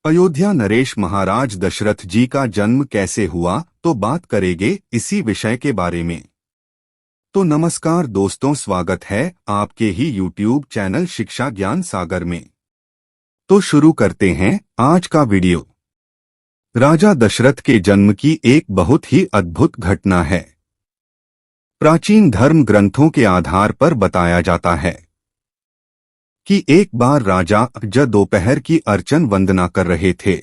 अयोध्या नरेश महाराज दशरथ जी का जन्म कैसे हुआ तो बात करेंगे इसी विषय के बारे में। तो नमस्कार दोस्तों, स्वागत है आपके ही YouTube चैनल शिक्षा ज्ञान सागर में। तो शुरू करते हैं आज का वीडियो। राजा दशरथ के जन्म की एक बहुत ही अद्भुत घटना है। प्राचीन धर्म ग्रंथों के आधार पर बताया जाता है कि एक बार राजा दोपहर की अर्चन वंदना कर रहे थे।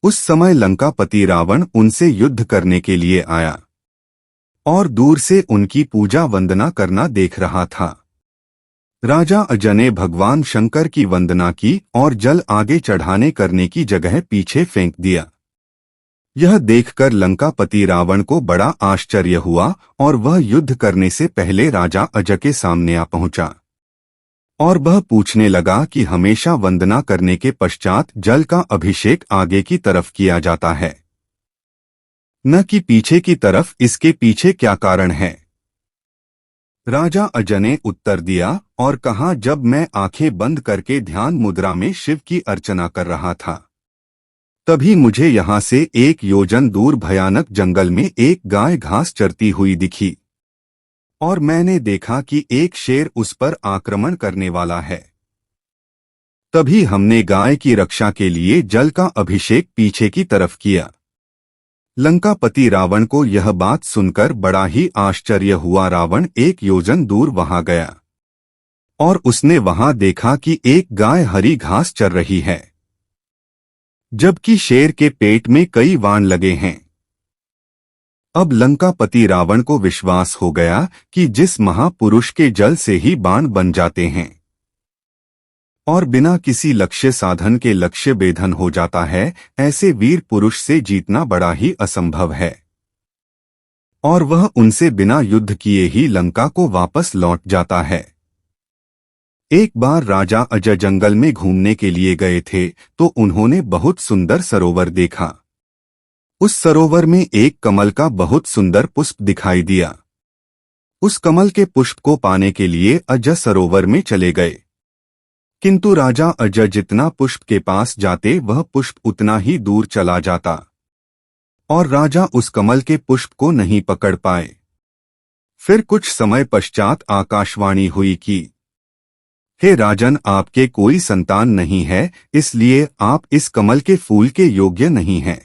उस समय लंकापति रावण उनसे युद्ध करने के लिए आया और दूर से उनकी पूजा वंदना करना देख रहा था। राजा अज ने भगवान शंकर की वंदना की और जल आगे चढ़ाने करने की जगह पीछे फेंक दिया। यह देखकर लंकापति रावण को बड़ा आश्चर्य हुआ और वह युद्ध करने से पहले राजा अज के सामने आ पहुंचा और वह पूछने लगा कि हमेशा वंदना करने के पश्चात जल का अभिषेक आगे की तरफ किया जाता है, न कि पीछे की तरफ। इसके पीछे क्या कारण है? राजा अज ने उत्तर दिया और कहा, जब मैं आंखें बंद करके ध्यान मुद्रा में शिव की अर्चना कर रहा था, तभी मुझे यहाँ से 1 योजन दूर भयानक जंगल में एक गाय घास चरती हुई दिखी और मैंने देखा कि एक शेर उस पर आक्रमण करने वाला है। तभी हमने गाय की रक्षा के लिए जल का अभिषेक पीछे की तरफ किया। लंकापति रावण को यह बात सुनकर बड़ा ही आश्चर्य हुआ। रावण 1 योजन दूर वहां गया और उसने वहां देखा कि एक गाय हरी घास चर रही है, जबकि शेर के पेट में कई वाण लगे हैं। अब लंकापति रावण को विश्वास हो गया कि जिस महापुरुष के जल से ही बाण बन जाते हैं और बिना किसी लक्ष्य साधन के लक्ष्य भेदन हो जाता है, ऐसे वीर पुरुष से जीतना बड़ा ही असंभव है। और वह उनसे बिना युद्ध किए ही लंका को वापस लौट जाता है। एक बार राजा अज जंगल में घूमने के लिए गए थे तो उन्होंने बहुत सुंदर सरोवर देखा। उस सरोवर में एक कमल का बहुत सुंदर पुष्प दिखाई दिया। उस कमल के पुष्प को पाने के लिए अज सरोवर में चले गए, किंतु राजा अज जितना पुष्प के पास जाते वह पुष्प उतना ही दूर चला जाता और राजा उस कमल के पुष्प को नहीं पकड़ पाए। फिर कुछ समय पश्चात आकाशवाणी हुई कि हे राजन, आपके कोई संतान नहीं है, इसलिए आप इस कमल के फूल के योग्य नहीं हैं।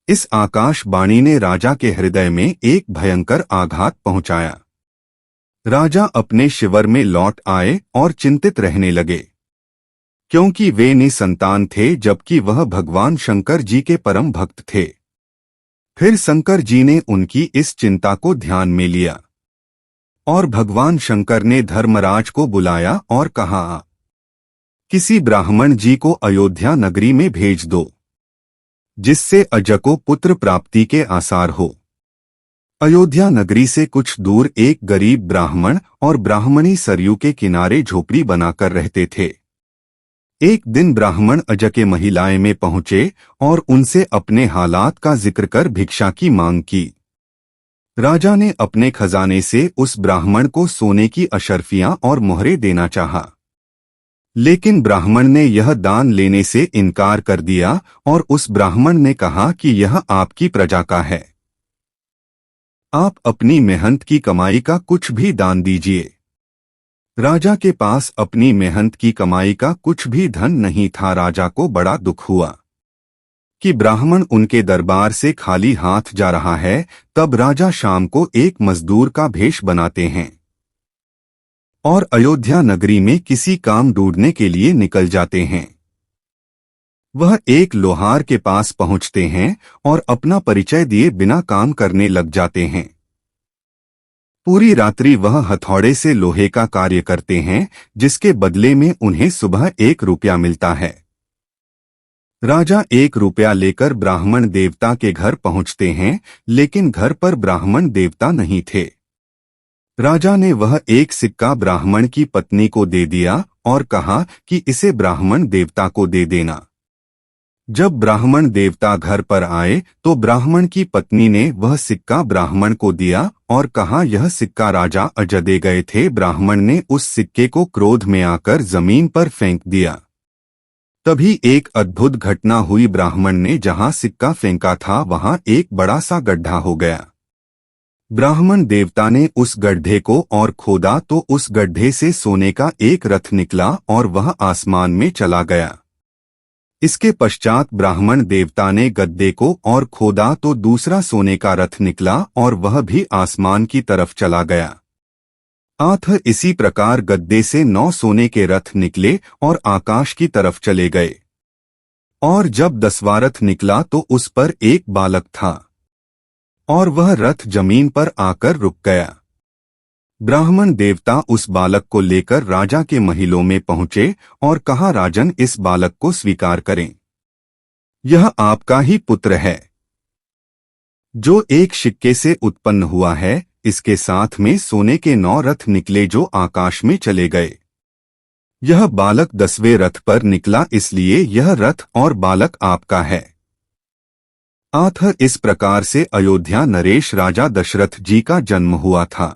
इस आकाशवाणी ने राजा के हृदय में एक भयंकर आघात पहुंचाया। राजा अपने शिविर में लौट आए और चिंतित रहने लगे, क्योंकि वे निसंतान थे जबकि वह भगवान शंकर जी के परम भक्त थे। फिर शंकर जी ने उनकी इस चिंता को ध्यान में लिया और भगवान शंकर ने धर्मराज को बुलाया और कहा, किसी ब्राह्मण जी को अयोध्या नगरी में भेज दो, जिससे अज को पुत्र प्राप्ति के आसार हो। अयोध्या नगरी से कुछ दूर एक गरीब ब्राह्मण और ब्राह्मणी सरयू के किनारे झोपड़ी बनाकर रहते थे। एक दिन ब्राह्मण अज के महिलाएं में पहुंचे और उनसे अपने हालात का जिक्र कर भिक्षा की मांग की। राजा ने अपने खजाने से उस ब्राह्मण को सोने की अशर्फियां और मोहरें देना चाहा, लेकिन ब्राह्मण ने यह दान लेने से इनकार कर दिया और उस ब्राह्मण ने कहा कि यह आपकी प्रजा का है, आप अपनी मेहनत की कमाई का कुछ भी दान दीजिए। राजा के पास अपनी मेहनत की कमाई का कुछ भी धन नहीं था। राजा को बड़ा दुख हुआ कि ब्राह्मण उनके दरबार से खाली हाथ जा रहा है। तब राजा शाम को एक मजदूर का भेष बनाते हैं और अयोध्या नगरी में किसी काम ढूंढने के लिए निकल जाते हैं। वह एक लोहार के पास पहुंचते हैं और अपना परिचय दिए बिना काम करने लग जाते हैं। पूरी रात्रि वह हथौड़े से लोहे का कार्य करते हैं, जिसके बदले में उन्हें सुबह 1 रुपया मिलता है। राजा 1 रुपया लेकर ब्राह्मण देवता के घर पहुंचते हैं, लेकिन घर पर ब्राह्मण देवता नहीं थे। राजा ने वह 1 सिक्का ब्राह्मण की पत्नी को दे दिया और कहा कि इसे ब्राह्मण देवता को दे देना। जब ब्राह्मण देवता घर पर आए तो ब्राह्मण की पत्नी ने वह सिक्का ब्राह्मण को दिया और कहा, यह सिक्का राजा अज दे गए थे। ब्राह्मण ने उस सिक्के को क्रोध में आकर जमीन पर फेंक दिया। तभी एक अद्भुत घटना हुई। ब्राह्मण ने जहां सिक्का फेंका था वहां एक बड़ा सा गड्ढा हो गया। ब्राह्मण देवता ने उस गड्ढे को और खोदा तो उस गड्ढे से सोने का एक रथ निकला और वह आसमान में चला गया। इसके पश्चात ब्राह्मण देवता ने गड्ढे को और खोदा तो दूसरा सोने का रथ निकला और वह भी आसमान की तरफ चला गया। इसी प्रकार गड्ढे से 9 सोने के रथ निकले और आकाश की तरफ चले गए। और जब 10वां रथ निकला तो उस पर एक बालक था और वह रथ जमीन पर आकर रुक गया। ब्राह्मण देवता उस बालक को लेकर राजा के महलों में पहुंचे और कहा, राजन, इस बालक को स्वीकार करें। यह आपका ही पुत्र है, जो एक सिक्के से उत्पन्न हुआ है। इसके साथ में सोने के 9 रथ निकले जो आकाश में चले गए। यह बालक 10वें रथ पर निकला, इसलिए यह रथ और बालक आपका है। इस प्रकार से अयोध्या नरेश राजा दशरथ जी का जन्म हुआ था।